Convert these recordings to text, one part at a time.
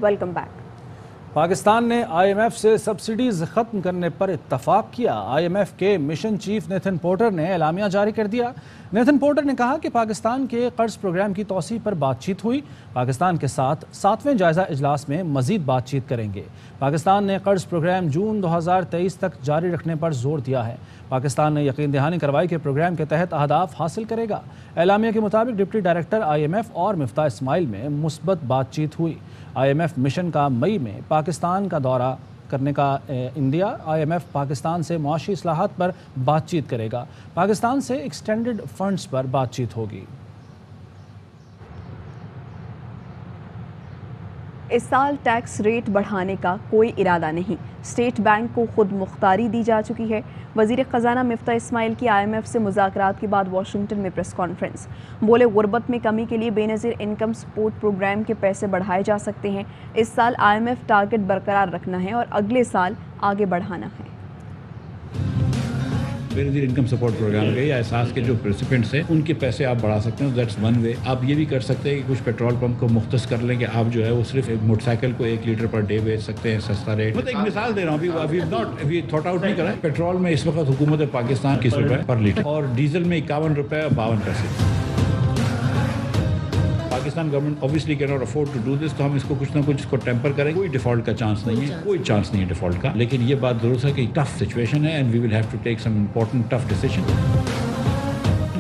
Welcome back. Pakistan نے IMF سے subsidies ختم کرنے پر اتفاق کیا۔ IMF کے مشن چیف نیتھن پورٹر نے اعلامیہ جاری کر دیا۔ نیتھن پورٹر نے کہا کہ پاکستان کے قرض پروگرام کی توسیع پر بات چیت ہوئی۔ پاکستان کے ساتھ 7ویں جائزہ اجلاس میں مزید بات چیت کریں گے۔ پاکستان نے قرض پروگرام جون 2023 تک جاری رکھنے پر زور دیا ہے۔ پاکستان نے یقین دہانی کروائی کہ پروگرام کے تحت اہداف حاصل کرے گا۔ اعلامیہ کے مطابق ڈپٹی ڈائریکٹر IMF اور مفتاح اسماعیل میں مثبت بات چیت ہوئی۔ IMF مشن کا مئی میں پاکستان کا دورہ کرنے کا انڈیا۔ IMF پاکستان سے معاشی اصلاحات پر بات چیت کرے گا۔ پاکستان سے ایکسٹینڈڈ فنڈز پر بات چیت ہوگی۔ اس سال ٹیکس ریٹ بڑھانے کا کوئی ارادہ نہیں، اسٹیٹ بینک کو خود مختاری دی جا چکی ہے۔ وزیر خزانہ مفتاح اسماعیل کی IMF سے مذاکرات کے بعد واشنگٹن میں پریس کانفرنس، بولے غربت میں کمی کے لیے بے نظیر انکم سپورٹ پروگرام کے پیسے بڑھائے جا سکتے ہیں۔ اس سال IMF ٹارگٹ برقرار رکھنا ہے اور اگلے سال آگے بڑھانا ہے۔ بے نظیر انکم سپورٹ پروگرام کے یا احساس کے جو ریسیپینٹس ہیں ان کے پیسے آپ بڑھا سکتے ہیں، دیٹس ون وے۔ آپ یہ بھی کر سکتے ہیں کہ کچھ پیٹرول پمپ کو مختص کر لیں کہ آپ جو ہے وہ صرف ایک موٹر سائیکل کو 1 لیٹر پر ڈے بیچ سکتے ہیں سستا ریٹ۔ میں ایک مثال دے رہا ہوں، ابھی تھوٹ آؤٹ نہیں کرا ہے۔ پیٹرول میں اس وقت حکومت پاکستان 21 روپے پر لیٹر اور ڈیزل میں 51 روپے اور 52 پیسے۔ Pakistan government obviously cannot afford to do this، تو ہم اس کو کچھ نہ کچھ اس کو ٹیمپر کریں۔ کوئی ڈیفالٹ کا چانس نہیں ہے، کوئی چانس نہیں ہے ڈیفالٹ کا، لیکن یہ بات ضرور ہے کہ ٹف سچویشن ہے and we will have to take some important tough decision۔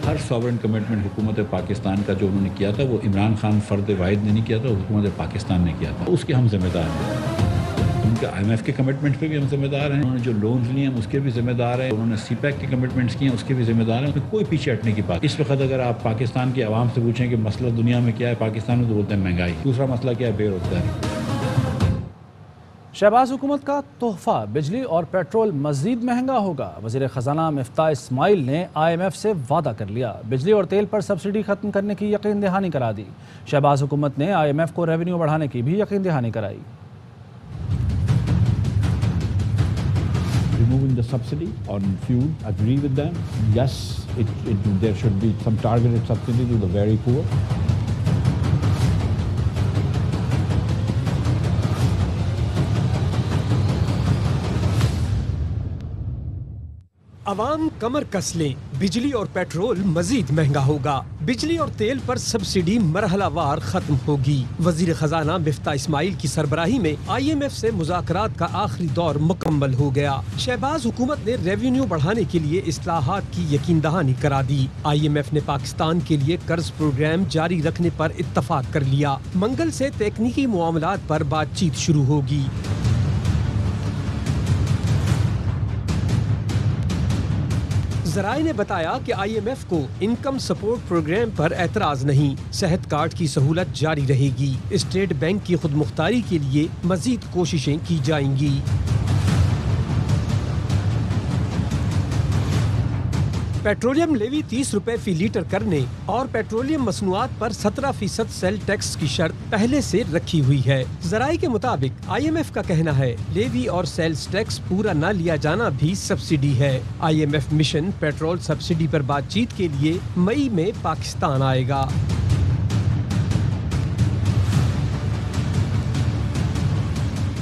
Hare sovereign commitment حکومت پاکستان کا جو انہوں نے کیا تھا وہ عمران خان فرد واحد نے نہیں کیا تھا، حکومت پاکستان نے کیا تھا، اس کے ہم ذمہ دار ہیں۔ ان کے IMF کے کمٹمنٹ پہ بھی ہم ذمہ دار ہیں، انہوں نے جو لونز لیے ہیں اس کے بھی ذمہ دار ہیں، انہوں نے CPEC کے کمٹمنٹس کیے ہیں اس کے بھی ذمہ دار ہیں۔ کوئی پیچھے ہٹنے کی بات اس وقت اگر آپ پاکستان کی عوام سے پوچھیں کہ مسئلہ دنیا میں کیا ہے پاکستان میں، تو بولتے ہیں مہنگائی۔ دوسرا مسئلہ کیا ہے؟ بے روزگاری۔ شہباز حکومت کا تحفہ، بجلی اور پیٹرول مزید مہنگا ہوگا۔ وزیر خزانہ مفتاح اسماعیل نے IMF سے وعدہ کر لیا، بجلی اور تیل پر سبسڈی ختم کرنے کی یقین دہانی کرا دی۔ شہباز حکومت نے IMF کو ریونیو بڑھانے کی بھی یقین دہانی کرائی۔ Removing the subsidy on fuel, agree with them. Yes, there should be some targeted subsidy to the very poor. عوام کمر کس لیں، بجلی اور پیٹرول مزید مہنگا ہوگا۔ بجلی اور تیل پر سبسڈی مرحلہ وار ختم ہوگی۔ وزیر خزانہ مفتاح اسماعیل کی سربراہی میں IMF سے مذاکرات کا آخری دور مکمل ہو گیا۔ شہباز حکومت نے ریونیو بڑھانے کے لیے اصلاحات کی یقین دہانی کرا دی۔ IMF نے پاکستان کے لیے قرض پروگرام جاری رکھنے پر اتفاق کر لیا۔ منگل سے تکنیکی معاملات پر بات چیت شروع ہوگی۔ ذرائع نے بتایا کہ IMF کو انکم سپورٹ پروگرام پر اعتراض نہیں، صحت کارڈ کی سہولت جاری رہے گی۔ اسٹیٹ بینک کی خود مختاری کے لیے مزید کوششیں کی جائیں گی۔ پیٹرولیم لیوی 30 روپے فی لیٹر کرنے اور پیٹرولیم مصنوعات پر 17% سیل ٹیکس کی شرط پہلے سے رکھی ہوئی ہے۔ ذرائع کے مطابق IMF کا کہنا ہے لیوی اور سیلز ٹیکس پورا نہ لیا جانا بھی سبسڈی ہے۔ IMF مشن پیٹرول سبسڈی پر بات چیت کے لیے مئی میں پاکستان آئے گا۔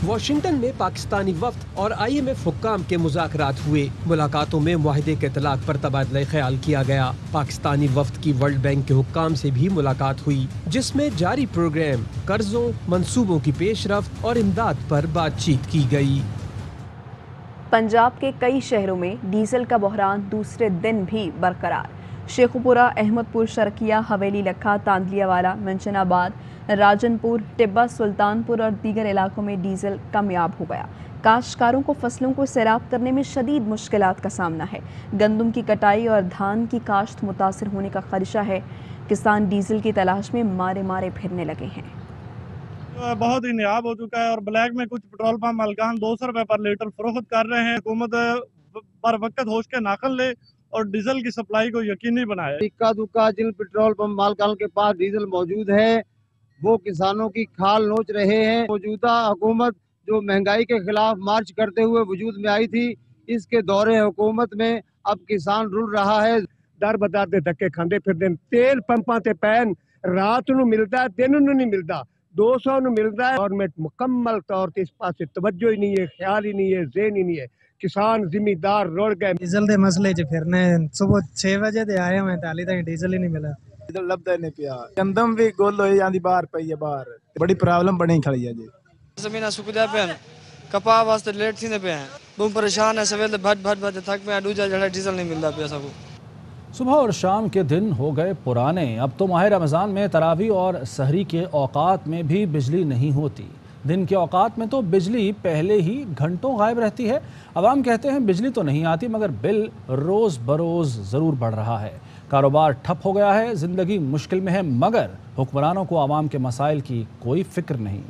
واشنگٹن میں پاکستانی وفد اور IMF حکام کے مذاکرات ہوئے۔ ملاقاتوں میں معاہدے کے اطلاق پر تبادلہ خیال کیا گیا۔ پاکستانی وفد کی ورلڈ بینک کے حکام سے بھی ملاقات ہوئی، جس میں جاری پروگرام، قرضوں، منصوبوں کی پیش رفت اور امداد پر بات چیت کی گئی۔ پنجاب کے کئی شہروں میں ڈیزل کا بحران دوسرے دن بھی برقرار۔ شیخوپورہ، احمد پور، شرقیہ، حویلی لکھا، تاندلیا والا، منشن آباد، راجن پور، ٹبہ، سلطان پور اور دیگر علاقوں میں ڈیزل کمیاب ہو گیا۔ کاشتکاروں کو فصلوں کو سیراب کرنے میں شدید مشکلات کا سامنا ہے۔ گندم کی کٹائی اور دھان کی کاشت متاثر ہونے کا خدشہ ہے۔ کسان ڈیزل کی تلاش میں مارے پھرنے لگے ہیں۔ بہت ہی نایاب ہو چکا ہے اور بلیک میں کچھ پیٹرول پمپ مالکان 200 روپے پر لیٹر فروخت کر رہے ہیں۔ حکومت پر وقت ہوش کے ناخن لے اور ڈیزل کی سپلائی کو یقینی بنائے۔ اکا دکا جن پیٹرول پمپ مالکان کے پاس ڈیزل موجود ہے وہ کسانوں کی کھال نوچ رہے ہیں۔ موجودہ حکومت جو مہنگائی کے خلاف مارچ کرتے ہوئے وجود میں آئی تھی، اس کے دور حکومت میں اب کسان رل رہا ہے۔ در بدر دے دھکے کھاندے پھردے، تیل پمپاں تے پین رات نو ملدا، دن نو نہیں ملدا۔ 200 ਨੂੰ ਮਿਲਦਾ ਹੈ। ਗਵਰਨਮੈਂਟ ਮੁਕੰਮਲ ਤੌਰ ਤੇ ਇਸ ਪਾਸੇ ਤਵੱਜੋ ਹੀ ਨਹੀਂ ਹੈ, ਖਿਆਲ ਹੀ ਨਹੀਂ ਹੈ, ਜ਼ਹਨ ਹੀ ਨਹੀਂ ਹੈ। ਕਿਸਾਨ ਜ਼ਿਮੀਦਾਰ ਰੁੜ ਗਏ। ਡੀਜ਼ਲ ਦੇ ਮਸਲੇ 'ਚ ਫਿਰਨੇ ਸਵੇਰ 6 ਵਜੇ ਦੇ ਆਏ ਹੋਏ ਤੇ ਹਾਲੇ ਤੱਕ ਡੀਜ਼ਲ ਹੀ ਨਹੀਂ ਮਿਲਾ। ਡੀਜ਼ਲ ਲੱਭਦਾ ਨਹੀਂ ਪਿਆ, ਗੰਦਮ ਵੀ ਗੁੱਲ ਹੋਈ ਜਾਂਦੀ ਬਾਹਰ ਪਈ ਹੈ ਬਾਹਰ, ਬੜੀ ਪ੍ਰੋਬਲਮ ਬਣੀ ਖੜੀ ਹੈ ਜੀ। ਜ਼ਮੀਨਾਂ ਸੁੱਕਦਾ ਪਿਆ, ਕਪਾਹ ਵਾਸਤੇ ਲੇਟ ਥੀਂਦੇ ਪਏ हैं, बहुत परेशान है। सवेरे भट थक पे दूजा जड़ा डीजल नहीं मिलता पिया सबको। सुबह और शाम के दिन हो गए पुराने। अब तो माह रमज़ान में तरावी और सहरी के औकात में भी बिजली नहीं होती। दिन के औकात में तो बिजली पहले ही घंटों गायब रहती है। अवाम कहते हैं बिजली तो नहीं आती मगर बिल रोज़ बरोज़ ज़रूर बढ़ रहा है। कारोबार ठप हो गया है, ज़िंदगी मुश्किल में है मगर हुक्मरानों को आवाम के मसाइल की कोई फ़िक्र नहीं।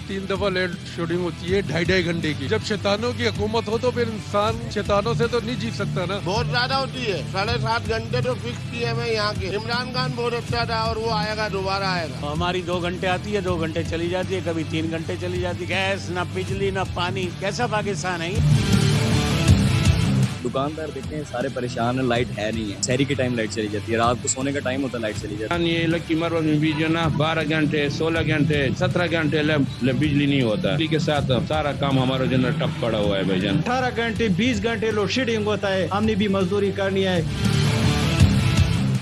3 दफा लेट शेडिंग होती है 2.5 घंटे की। जब शैतानों की हुकूमत हो तो फिर इंसान शैतानों से तो नहीं जीत सकता ना। बहुत ज्यादा होती है, 7.5 घंटे तो फिक्स किए हैं यहाँ के। इमरान खान बहुत अच्छा था और वो आएगा, दोबारा आएगा। हमारी 2 घंटे आती है, 2 घंटे चली जाती है, कभी 3 घंटे चली जाती है। गैस ना बिजली ना पानी, कैसा पाकिस्तान है? दुकानदार देखें सारे परेशान हैं, लाइट है नहीं है। शहरी के टाइम लाइट चली जाती है, रात को सोने का टाइम होता है लाइट चली जाती है। ये लक्की मरवत में भी जो ना 12 घंटे 16 घंटे 17 घंटे बिजली नहीं होता। बिजली के साथ सारा काम हमारा जो ना टप पड़ा हुआ है भाईजान। 18 घंटे 20 घंटे लोड शेडिंग होता है, हमने भी मजदूरी करनी है।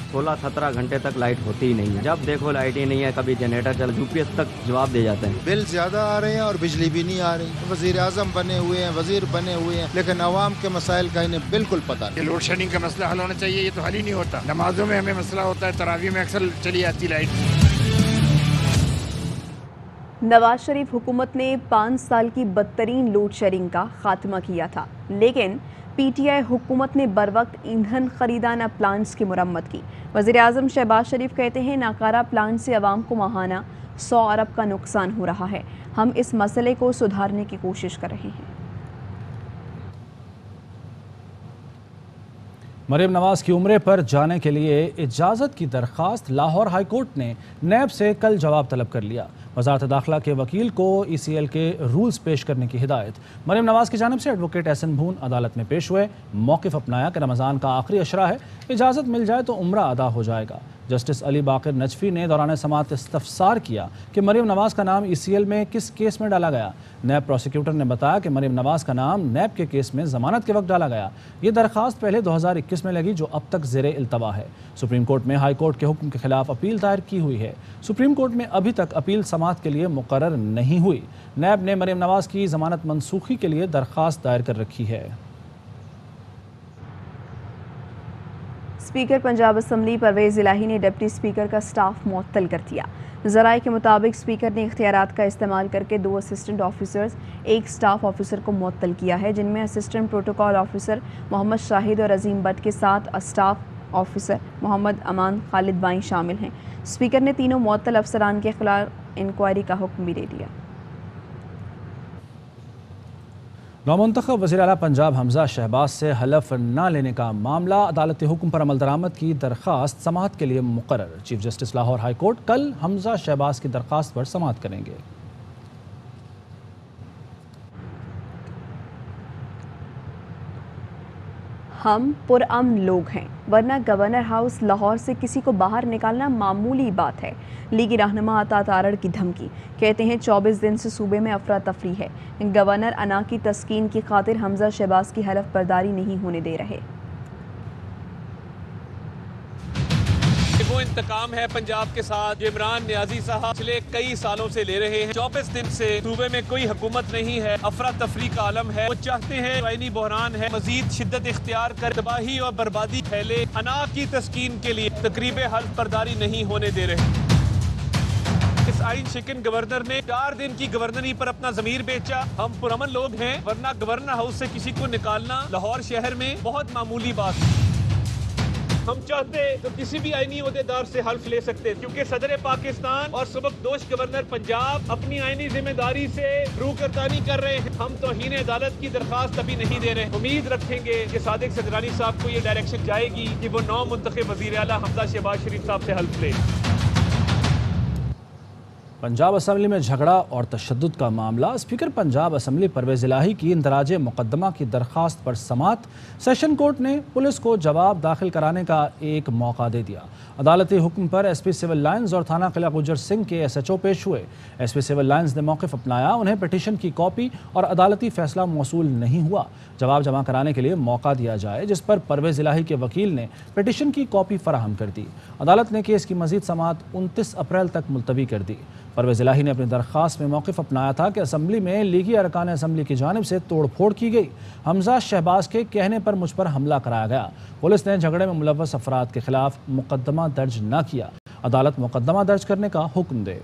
16-17 घंटे तक लाइट होती ही नहीं है। जब देखो लाइट ही नहीं है, कभी जनरेटर चल, यूपीएस तक जवाब दे जाते हैं। बिल ज्यादा आ रहे हैं और बिजली भी नहीं आ रही। वजीर आजम बने हुए हैं, वजीर बने हुए हैं, लेकिन अवाम के मसाइल का इन्हें बिल्कुल पता नहीं। लोड शेडिंग का मसला हल होना चाहिए, ये तो हल ही नहीं होता। नमाजों में हमें मसला होता है, तरावी में अक्सर चली आती लाइट। नवाज शरीफ हुकूमत ने 5 साल की बदतरीन लोड शेडिंग का खात्मा किया था, लेकिन पीटीआई हुकूमत ने बरवक्त ईंधन खरीदाना प्लांट्स की मुरम्मत की। वज़ीर आज़म शहबाज शरीफ कहते हैं नाकारा प्लांट से अवाम को माहाना 100 अरब का नुकसान हो रहा है। हम इस मसले को सुधारने की कोशिश कर रहे हैं। मरीम नवाज की उम्रे पर जाने के लिए इजाज़त की दरख्वास्त लाहौर हाई कोर्ट ने नैब से कल जवाब तलब कर लिया। वज़ारत दाखिला के वकील को ECL के रूल्स पेश करने की हिदायत। मरीम नवाज की जानिब से एडवोकेट एहसन भून अदालत में पेश हुए, मौक़िफ़ अपनाया कि रमज़ान का आखिरी अशरा है, इजाज़त मिल जाए तो उम्रा अदा हो जाएगा। जस्टिस अली बाकर नजफी ने दौरान समाअत इस्तफसार किया कि मरीम नवाज का नाम ECL में किस केस में डाला गया। नैब प्रोसिक्यूटर ने बताया कि मरीम नवाज का नाम नैब के केस में ज़मानत के वक्त डाला गया। ये दरख्वास्त पहले 2021 में लगी जो अब तक ज़ेरे इल्तवा है। सुप्रीम कोर्ट में हाई कोर्ट के हुक्म के खिलाफ अपील दायर की हुई है। सुप्रीम कोर्ट में अभी तक अपील समाअत के लिए मुकर्रर नहीं हुई। नैब ने मरीम नवाज की ज़मानत मनसूखी के लिए दरख्वास्त दायर कर रखी है। स्पीकर पंजाब असम्बली परवेज़ इलाही ने डिप्टी स्पीकर का स्टाफ मुअत्तल कर दिया। ज़राए के मुताबिक स्पीकर ने इख्तियारात का इस्तेमाल करके 2 असिस्टेंट ऑफिसर्स 1 स्टाफ ऑफिसर को मुअत्तल किया है, जिनमें assistant protocol officer Mohammad Shahid और अजीम भट्ट के साथ स्टाफ ऑफिसर मोहम्मद अमान खालिद बाई शामिल हैं। स्पीकर ने तीनों मुअत्तल अफसरान के खिलाफ इंक्वायरी का हुक्म भी दे दिया। नौमुंतखब वज़ीर आला पंजाब हमजा शहबाज से हलफ न लेने का मामला अदालती हुक्म पर अमल दरामद की दरख्वास्त समाअत के लिए मुकर्रर। Chief justice Lahore high court कल हमजा शहबाज की दरख्वास्त पर समाअत करेंगे। हम पुरअमन लोग हैं, वरना गवर्नर हाउस लाहौर से किसी को बाहर निकालना मामूली बात है। लीगी रहनुमा अता तारड़ की धमकी। कहते हैं 24 दिन से सूबे में अफरा तफरी है। गवर्नर अना की तस्कीन की खातिर हमजा शहबाज की हलफ बर्दारी नहीं होने दे रहे। वो इंतकाम है पंजाब के साथ जो इमरान नियाजी साहब पिछले कई सालों से ले रहे हैं। 24 दिन से सूबे में कोई हुकूमत नहीं है, अफरा तफरी का आलम है। वो चाहते हैं आईनी बहरान है, मजीद शिद्दत इख्तियार कर तबाही और बर्बादी फैले। अना की तस्कीन के लिए तकरीब हल्फ बर्दारी नहीं होने दे रहे। इस आइन शिकन गवर्नर ने 4 दिन की गवर्नरी पर अपना ज़मीर बेचा। हम पुरअमन लोग हैं, वरना गवर्नर हाउस से किसी को निकालना लाहौर शहर में बहुत मामूली बात है। हम चाहते तो किसी भी आईनी ओहदेदार से हल्फ ले सकते, क्योंकि सदर पाकिस्तान और सबकदोश गवर्नर पंजाब अपनी आईनी जिम्मेदारी से रूकरदानी कर रहे हैं। हम तौहीन अदालत की दरखास्त अभी नहीं दे रहे। उम्मीद रखेंगे कि सादिक सदरानी साहब को ये डायरेक्शन जाएगी कि वो नौ मुंतखब वज़ीर आला हमजा शहबाज शरीफ साहब से हल्फ ले। पंजाब असम्बली में झगड़ा और तशद्दुद का मामला। स्पीकर पंजाब असम्बली परवेज़ इलाही की इंदराज मुकदमा की दरख्वास्त पर समात। सेशन कोर्ट ने पुलिस को जवाब दाखिल कराने का एक मौका दे दिया। अदालती हुक्म पर एसपी सिविल लाइन्स और थाना किला गुजर सिंह के SHO पेश हुए। एसपी सिविल लाइन्स ने मौक़िफ़ अपनाया। उन्हें पिटीशन की कॉपी और अदालती फैसला मौसूल नहीं हुआ। जवाब जमा कराने के लिए मौका दिया जाए, जिस पर परवेज़ इलाही के वकील ने पिटीशन की कॉपी फराहम कर दी। अदालत ने केस की मज़ीद समात 29 अप्रैल तक मुलतवी कर दी। परवेज़ इलाही ने अपनी दरख्वास्त में मौक़िफ़ अपनाया था कि असम्बली में लीगी अरकान असम्बली की जानिब से तोड़ फोड़ की गई। हमजा शहबाज के कहने पर मुझ पर हमला कराया गया। पुलिस ने झगड़े में मुलव्वस अफराद के खिलाफ मुकदमा दर्ज न किया। अदालत मुकदमा दर्ज करने का हुक्म दे।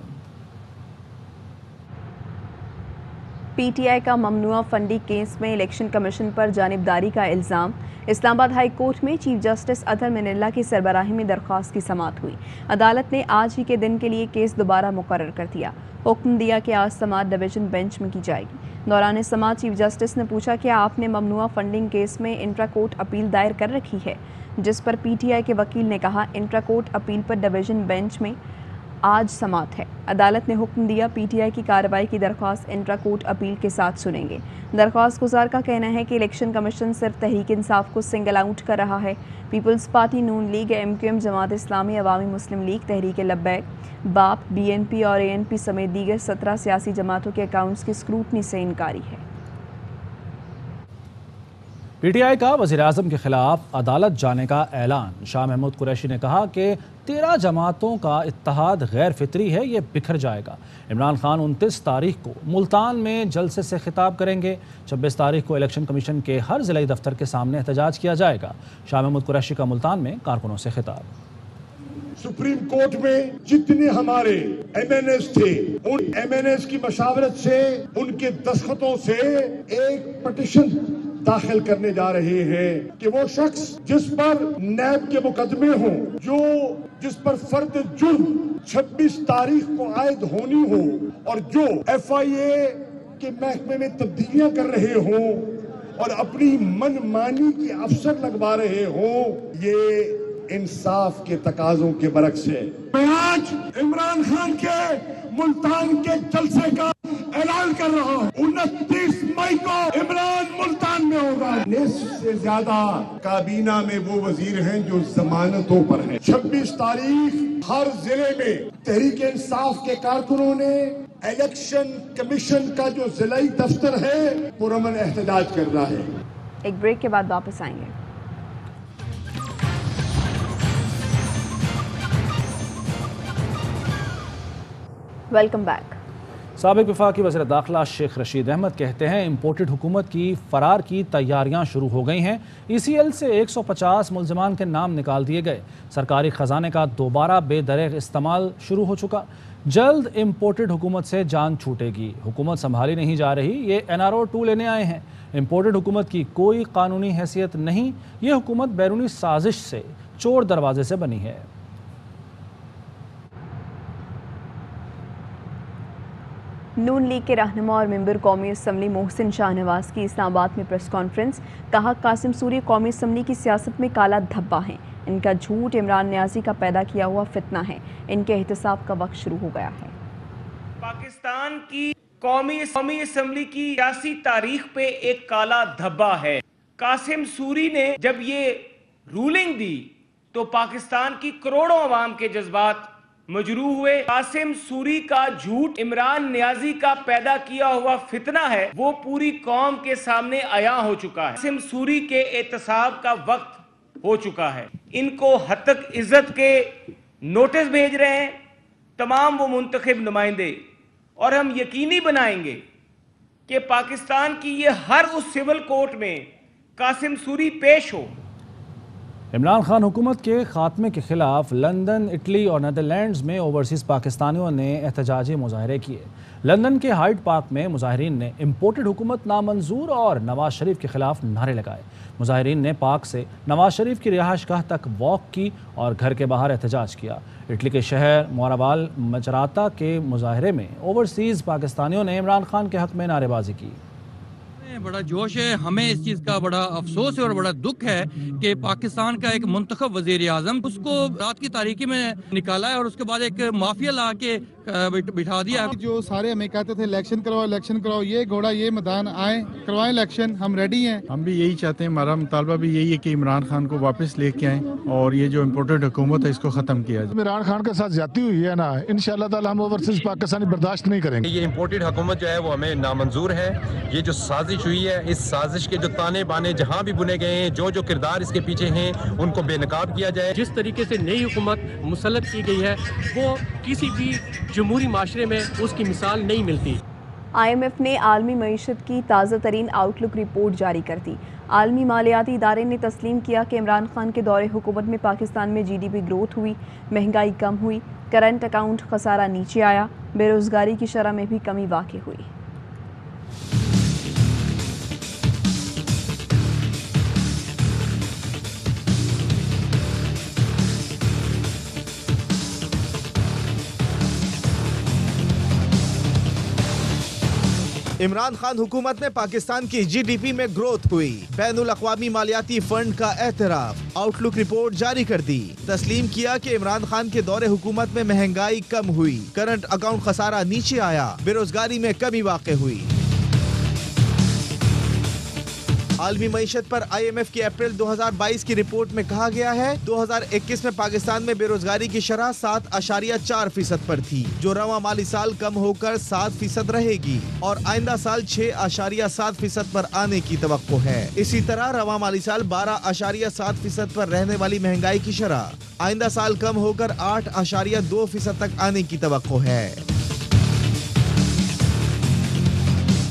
PTI का ममनुआ फंडिंग केस में इलेक्शन कमीशन पर जानिबदारी का इल्ज़ाम। इस्लामाबाद हाई कोर्ट में चीफ जस्टिस अतहर मिनल्ला की सरबराही में दरख्वास्त की समात हुई। अदालत ने आज ही के दिन के लिए केस दोबारा मुकर्रर कर दिया। हुक्म दिया कि आज समात डिवीजन बेंच में की जाएगी। दौरान समात चीफ जस्टिस ने पूछा कि आपने ममनुआ फंडिंग केस में इंट्रा कोर्ट अपील दायर कर रखी है, जिस पर PTI के वकील ने कहा इंट्रा कोर्ट अपील पर डिवीजन बेंच में आज समात है। अदालत ने हुक्म दिया PTI की कार्रवाई की दरख्वास्त इंट्रा कोर्ट अपील के साथ सुनेंगे। दरख्वास्त गुजार का कहना है कि इलेक्शन कमीशन सिर्फ तहरीक इंसाफ को सिंगल आउट कर रहा है। पीपल्स पार्टी, नून लीग, MQM, जमात इस्लामी, अवामी मुस्लिम लीग, तहरीक लब्बैक, बाप, BNP और ANP समेत दीगर 17 सियासी जमातों के अकाउंट्स की स्क्रूटनी से इनकारी है। PTI का वज़ीर-ए-आज़म के खिलाफ अदालत जाने का ऐलान। शाह महमूद कुरैशी ने कहा कि 13 जमातों का इत्तेहाद गैर फितरी है, ये बिखर जाएगा। इमरान खान 29 तारीख को मुल्तान में जलसे से खिताब करेंगे। 26 तारीख को इलेक्शन कमीशन के हर ज़िला दफ्तर के सामने एहतजाज किया जाएगा। शाह महमूद कुरैशी का मुल्तान में कारकुनों से खिताब। सुप्रीम कोर्ट में जितने हमारे MNS थे, उन MNS की मशावरत से, उनके दस्तखतों से एक पिटीशन दाखिल करने जा रहे हैं कि वो शख्स जिस पर नैब के मुकदमे हों, जिस पर फर्द जुर्म 26 तारीख को आयद होनी हो और जो FIA के महकमे में तब्दीलियां कर रहे हों और अपनी मनमानी के अफसर लगवा रहे हों, ये इंसाफ के तकाजों के बरक्स है। मैं आज इमरान खान के मुल्तान के जलसे का ऐलान कर रहा हूँ। 29 मई को इमरान मुल्तान में होगा। निस्फ से ज्यादा काबीना में वो वजीर हैं जो जमानतों पर हैं। 26 तारीख हर जिले में तहरीक इंसाफ के कारकुनों ने इलेक्शन कमीशन का जो जिलाई दफ्तर है पुरअमन एहतजाज करना है। एक ब्रेक के बाद वापस आएंगे। Welcome back. साबिक वफाकी वज़ीर दाखिला शेख रशीद अहमद कहते हैं इम्पोर्टेड हुकूमत की फरार की तैयारियां शुरू हो गई हैं। ECL से 150 मुलजमान के नाम निकाल दिए गए। सरकारी ख़जाने का दोबारा बेदरेग इस्तेमाल शुरू हो चुका। जल्द इम्पोर्टेड हुकूमत से जान छूटेगी। हुकूमत संभाली नहीं जा रही, ये NRO 2 लेने आए हैं। इम्पोर्टेड हुकूमत की कोई कानूनी हैसियत नहीं। ये हुकूमत बैरूनी साजिश से चोर दरवाजे से बनी है। नून लीग के रहनुमा और मेंबर कौमी असम्बली मोहसिन शाहनवाज की इस्लामाबाद में प्रेस कॉन्फ्रेंस। कहा कासिम सूरी कौमी असम्बली की सियासत में काला धब्बा हैं। इनका झूठ इमरान न्याजी का पैदा किया हुआ फितना है। इनके एहतसाब का वक्त शुरू हो गया है। पाकिस्तान की कौमी असम्बली की सियासी तारीख पे एक काला धब्बा है। कासिम सूरी ने जब ये रूलिंग दी तो पाकिस्तान की करोड़ों अवाम के जज्बात मजरू हुए। कासिम सूरी का झूठ इमरान न्याजी का पैदा किया हुआ फितना है, वो पूरी कौम के सामने आया हो चुका है। कासिम सूरी के एहतसाब का वक्त हो चुका है। इनको हतक इज्जत के नोटिस भेज रहे हैं तमाम वो मुंतखब नुमाइंदे, और हम यकीनी बनाएंगे कि पाकिस्तान की ये हर उस सिविल कोर्ट में कासिम सूरी पेश हो। इमरान खान हुकूमत के खात्मे के खिलाफ लंदन, इटली और नीदरलैंड्स में ओवरसीज़ पाकिस्तानियों ने एहतजाजी मुजाहरे किए। लंदन के हाइड पार्क में मुजाहिरीन ने इम्पोर्टेड हुकूमत नामंजूर और नवाज शरीफ के खिलाफ नारे लगाए। मुजाहिरीन ने पार्क से नवाज शरीफ की रिहाइशगाह तक वॉक की और घर के बाहर एहतजाज किया। इटली के शहर मोरावाल मचराता के मुजाहरे में ओवरसीज़ पाकिस्तानियों ने इमरान खान के हक़ में नारेबाजी की। बड़ा जोश है। हमें इस चीज़ का बड़ा अफसोस है और बड़ा दुख है कि पाकिस्तान का एक मुंतखब वज़ीर आज़म उसको रात की तारीकी में निकाला है और उसके बाद एक माफिया ला के बिठा दिया। जो सारे हमें कहते थे इलेक्शन कराओ, ये घोड़ा ये मैदान आए, करवाएं इलेक्शन, हम रेडी हैं। हम भी यही चाहते हैं, हमारा मुतालबा भी यही है कि इमरान खान को वापस लेके आएं और ये जो इम्पोर्टेड हुकूमत है इसको ख़त्म किया जाए। इमरान खान के साथ ज्यादती हुई है ना, इंशाअल्लाह ताला हम ओवरसीज पाकिस्तानी बर्दाश्त नहीं करेंगे। ये इम्पोर्टेड हुकूमत जो है वो हमें नामंजूर है। ये जो साजिश हुई है, इस साजिश के जो ताने बाने जहाँ भी बुने गए हैं, जो किरदार इसके पीछे हैं, उनको बेनकाब किया जाए। जिस तरीके से नई हुकूमत मुसल्लत की गई है वो किसी भी जमहूरी माशरे में उसकी मिसाल नहीं मिलती। IMF ने आलमी मईशत की ताज़ा तरीन आउटलुक रिपोर्ट जारी कर दी। आलमी मालियाती इदारे ने तस्लीम किया कि इमरान खान के दौरे हुकूमत में पाकिस्तान में GDP ग्रोथ हुई, महंगाई कम हुई, करंट अकाउंट खसारा नीचे आया, बेरोज़गारी की शरह में भी कमी वाक़ई हुई। इमरान खान हुकूमत में पाकिस्तान की GDP में ग्रोथ हुई, बैनुल अक़वामी मालियाती फंड का एतराफ, आउटलुक रिपोर्ट जारी कर दी। तस्लीम किया कि इमरान खान के दौरे हुकूमत में महंगाई कम हुई, करंट अकाउंट खसारा नीचे आया, बेरोजगारी में कमी वाक़ई हुई। आलमी मईशत पर IMF की अप्रैल 2022 की रिपोर्ट में कहा गया है 2021 में पाकिस्तान में बेरोजगारी की शरह 7.4% पर थी, जो रवां माली साल कम होकर 7% रहेगी और आइंदा साल 6.7% पर आने की तवक्को है। इसी तरह रवां माली साल 12.7% पर रहने वाली महंगाई की शरह आइंदा साल कम होकर 8.2% तक आने की तवक्को है।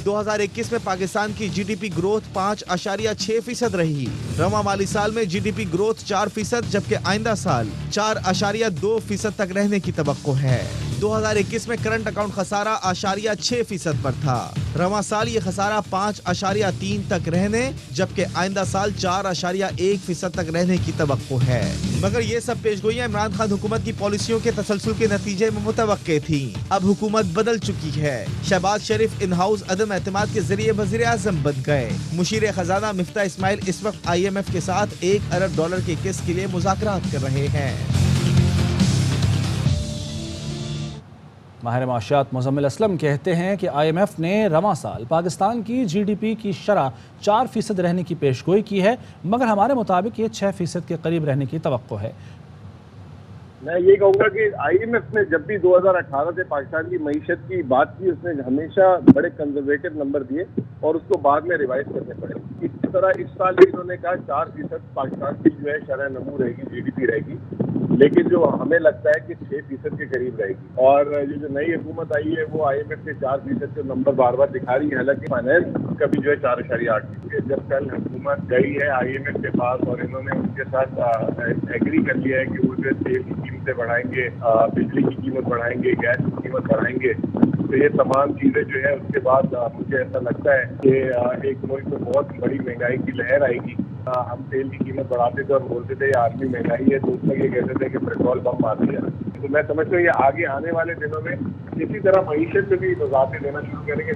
2021 में पाकिस्तान की GDP ग्रोथ 5.6% रही। रवां माली साल में GDP ग्रोथ 4%, जबकि आइंदा साल 4.2% तक रहने की तवक्को है। 2021 में करंट अकाउंट खसारा 0.6% पर था। रवां साल ये खसारा 5.3 तक रहने, जबकि आइंदा साल 4.1% तक रहने की तवक्को है। मगर ये सब पेशगोइयां इमरान खान हुकूमत की पॉलिसियों के तसलसल के नतीजे में मुतवक्के थी। अब हुकूमत बदल चुकी है। शहबाज शरीफ इन हाउस अदम एतमाद के जरिए वज़ीर आज़म बन गए। मुशीर खजाना मिफ्ता इस्माइल इस वक्त IMF के साथ $1 अरब के किस्त के लिए मुज़ाकरात कर रहे हैं। माहिर माशियात मुज़म्मिल असलम कहते हैं कि IMF ने रवां साल पाकिस्तान की GDP की शरह 4% रहने की पेशगोई की है, मगर हमारे मुताबिक ये 6% के करीब रहने की तवक्को है। मैं ये कहूँगा कि IMF ने जब भी 2018 से पाकिस्तान की मईशत की बात की, उसने हमेशा बड़े कंजर्वेटिव नंबर दिए और उसको बाद में रिवाइज करने पड़े। इसी तरह इस साल इन्होंने कहा 4% पाकिस्तान की जो है शरह नमू रहेगी, GDP रहेगी, लेकिन जो हमें लगता है कि 6% के करीब रहेगी। और ये जो नई हुकूमत आई है वो IMF के 4% के नंबर बार बार दिखा रही है, हालांकि फाइनेंस का भी जो है 4.8। जब कल हुकूमत गई है IMF के पास और इन्होंने उनके साथ एग्री कर लिया है कि वो जो तेल की कीमतें बढ़ाएंगे, बिजली की कीमत बढ़ाएंगे, गैस की कीमत बढ़ाएंगे, तो ये तमाम चीजें जो है उसके बाद मुझे ऐसा लगता है कि एक मुल्क में बहुत बड़ी महंगाई की लहर आएगी। हम तेल की कीमत बढ़ाते थे और बोलते थे ये आदमी महंगाई है, तो उसमें ये कहते थे कि पेट्रोल पंप आ गया। तो मैं समझता हूँ ये आगे आने वाले दिनों में इसी तरह मईशत से भी वजाहतें देना शुरू करेंगे।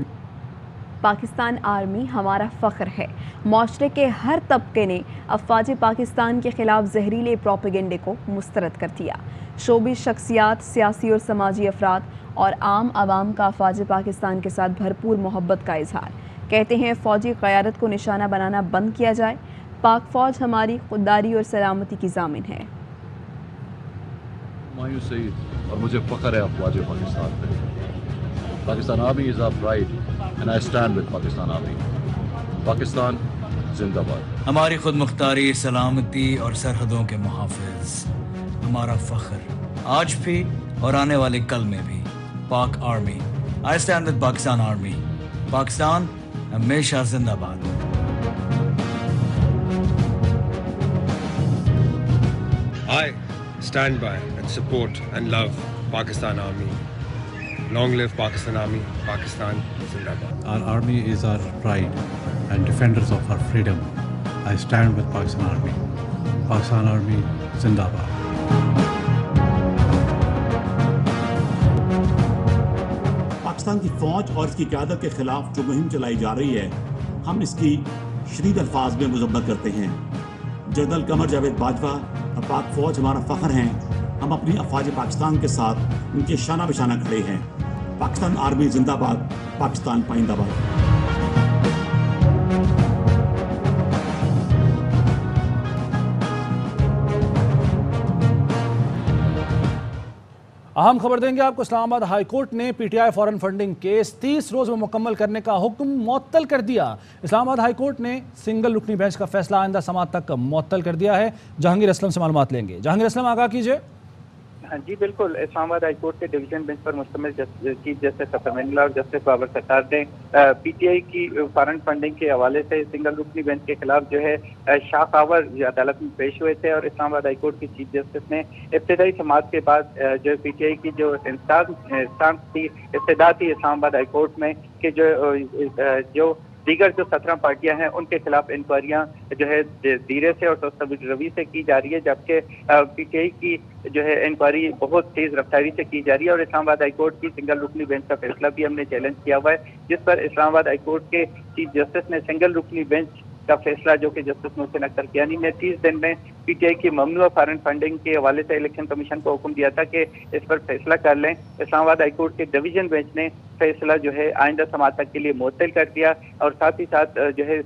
पाकिस्तान आर्मी हमारा फ़ख्र है। माशरे के हर तबके ने अफवाज पाकिस्तान के खिलाफ जहरीले प्रोपेगेंडे को मुस्तरद कर दिया। शोबी शख्सियात, सियासी और समाजी अफराद और आम आवाम का अफवाज पाकिस्तान के साथ भरपूर मोहब्बत का इजहार। कहते हैं फ़ौजी क़यादत को निशाना बनाना बंद किया जाए। पाक फ़ौज हमारी खुददारी और सलामती की ज़ामिन है। मायूस सईद और मुझे फ़ख्र है अफवाज पाकिस्तान पे। Pakistan army is our pride and I stand with Pakistan army. Pakistan जिंदाबाद। हमारी खुद मुख्तारी, सलामती और सरहदों के मुहाफ़िज़ हमारा फ़ख्र, आज भी और आने वाले कल में भी। पाक army, I stand with Pakistan army. Pakistan हमेशा जिंदाबाद। I stand by and support and love Pakistan Army. Long live Pakistan Army. Pakistan Zindabad. Our army is our pride and defenders of our freedom. I stand with Pakistan Army. Pakistan Army Zindabad. Pakistan की फौज और इसकी क़यादत के खिलाफ जो मुहिम चलाई जा रही है, हम इसकी शदीद अल्फाज में मज़म्मत करते हैं। जनरल कमर जावेद बाजवा और पाक फौज हमारा फ़ख्र हैं। हम अपनी अफवाज पाकिस्तान के साथ उनके शाना बिशाना खड़े हैं। पाकिस्तान आर्मी जिंदाबाद, पाकिस्तान पाइंदाबाद। अहम खबर देंगे आपको। इस्लामाबाद हाई कोर्ट ने पीटीआई फॉरेन फंडिंग केस 30 रोज में मुकम्मल करने का हुक्म मुअत्तल कर दिया। इस्लामाबाद हाई कोर्ट ने सिंगल रुकनी बेंच का फैसला आइंदा समाअत तक मुअत्तल कर दिया है। जहांगीर असलम से मालूमात लेंगे। जहांगीर असलम, आगाह कीजिए। हाँ जी बिल्कुल, इस्लामाबाद हाई कोर्ट के डिवीजन बेंच पर मुश्तमिल चीफ जस्टिस सफर और जस्टिस बाबर सत्तार ने पीटीआई की फॉरेन फंडिंग के हवाले से सिंगल रुकनी बेंच के खिलाफ जो है शाखावर अदालत में पेश हुए थे और इस्लामाबाद हाई कोर्ट की चीफ जस्टिस ने इब्तदाई समाअत के बाद जो पीटीआई की जो इब्तदा थी इस्लामाबाद हाई कोर्ट में कि जो दीगर जो 17 पार्टियां हैं उनके खिलाफ इंक्वायरियां जो है धीरे से और रवि से की जा रही है, जबकि पीटीआई की जो है इंक्वायरी बहुत तेज रफ्तारी से की जा रही है। और इस्लामाबाद हाई कोर्ट की सिंगल रुकनी बेंच का फैसला भी हमने चैलेंज किया हुआ है, जिस पर इस्लामाबाद हाई कोर्ट के चीफ जस्टिस ने सिंगल रुकनी बेंच का फैसला जो कि जस्टिस मोहसिन अख्तर कियानी ने 30 दिन में पीटीआई की ममनुआ फॉरेन फंडिंग के हवाले से इलेक्शन कमीशन को हुक्म दिया था कि इस पर फैसला कर लें। इस्लामाबाद हाई कोर्ट के डिवीजन बेंच ने फैसला जो है आइंदा समाअत तक के लिए मुअत्तल कर दिया और साथ ही साथ जो है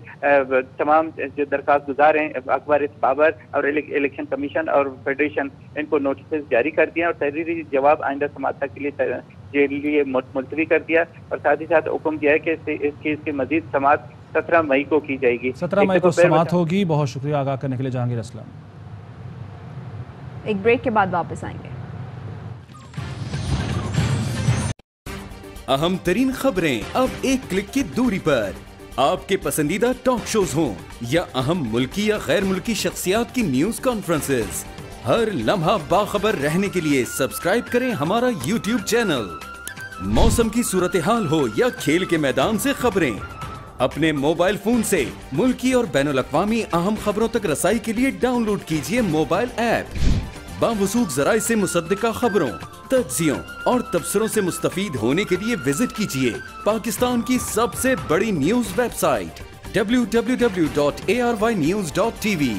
तमाम जो दरखास्त गुजार हैं अखबार बाबर और इलेक्शन कमीशन और फेडरेशन इनको नोटिस जारी कर दिया और तहरीरी जवाब आइंदा समाअत तक के लिए मुलतवी कर दिया और साथ ही साथ हुक्म दिया है कि इस केस की मजीद समाअत 17 मई को की जाएगी। 17 मई को समाअत होगी। बहुत शुक्रिया आगाह करने के लिए जहांगीर असलम। एक ब्रेक के बाद वापस आएंगे। अहम तरीन खबरें अब एक क्लिक की दूरी पर। आपके पसंदीदा टॉक शोज हों या अहम मुल्की या गैर मुल्की शख्सियात की न्यूज कॉन्फ्रेंसेस, हर लम्हा बाखबर रहने के लिए सब्सक्राइब करें हमारा YouTube चैनल। मौसम की सूरत हाल हो या खेल के मैदान से खबरें, अपने मोबाइल फोन से मुल्की और बैनुल अक़वामी अहम खबरों तक रसाई के लिए डाउनलोड कीजिए मोबाइल ऐप। बावसूख ज़राए से मुसद्दिका खबरों, तज्ज़ियों और तबसरों से मुस्तफीद होने के लिए विजिट कीजिए पाकिस्तान की सबसे बड़ी न्यूज वेबसाइट www.arYnews.tv।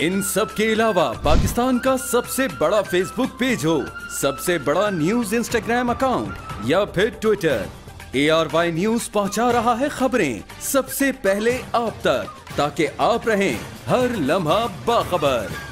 इन सब के अलावा पाकिस्तान का सबसे बड़ा फेसबुक पेज हो, सबसे बड़ा न्यूज इंस्टाग्राम अकाउंट या फिर ट्विटर, ARY न्यूज पहुंचा रहा है खबरें सबसे पहले आप तक, ताकि आप रहें हर लम्हा बाखबर।